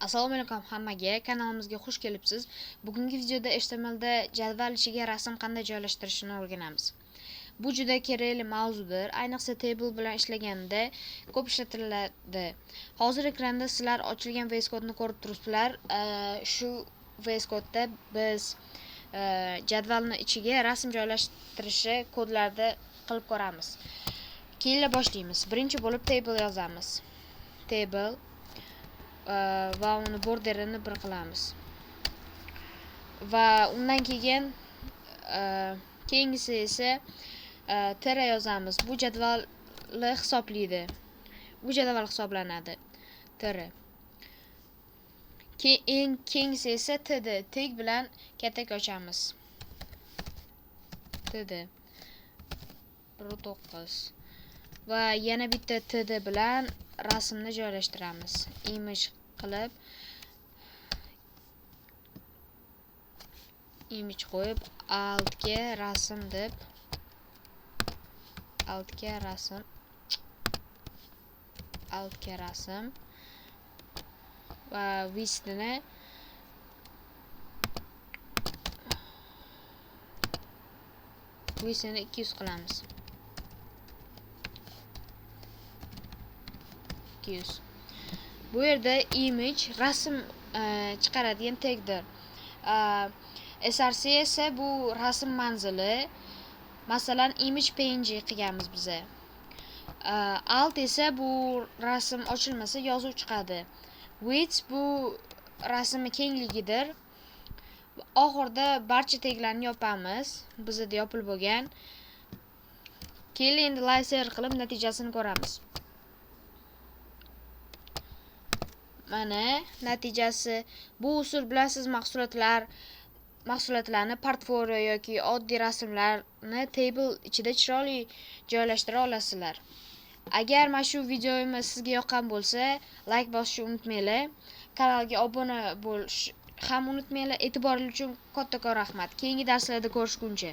Assalomu alaykum hammaga, kanalimizga xush kelibsiz. Bugungi videoda HTMLda jadval ichiga rasm qanday joylashtirishni o'rganamiz. Bu juda kerakli mavzudir, ayniqsa table bilan ishlaganda ko'p ishlatiladi. Hozir ekranda sizlar ochilgan VS Code'ni ko'rib turibsizlar. Shu VS Code'da biz jadvalni ichiga rasm joylashtirishi kodlarda qilib ko'ramiz. Keyin boshlaymiz. Birinchi bo'lib table yozamiz. Table va uni borderini bir qilamiz. Va undan keyin keyingisi esa tira yozamiz. Bu jadvalni hisoblaydi. Bu jadval hisoblanadi. Tira. Keyingisi esa td. Tek bilan katak ochamiz. Td 1.9 va yana bitta td bilan rasmni joylashtiramiz. Image qilib image qo'yib altga rasm deb altga rasm va widthni 200 qilamiz. 200. Bu yerda image rasm chiqaradigan tagdir. src esa bu rasm manzili. Masalan, image png qilganmiz biza. Alt esa bu rasm ochilmasa yozuv chiqadi. Width bu rasmning kengligidir. Oxirida barcha taglarni yopamiz. Bizda yopilib bo'lgan. Keyin endi laser qilib natijasini ko'ramiz. Mana natijasi. Bu usul bilan siz mahsulotlarni portfolio yoki oddiy rasmlarni table ichida chiroyli joylashtira olasizlar. Agar mana shu videomiz sizga yoqqan bo'lsa, like bosishni unutmanglar. Kanalga obuna bo'lish ham unutmanglar. E'tiboringiz uchun kattakon rahmat. Keyingi darslarda ko'rishguncha.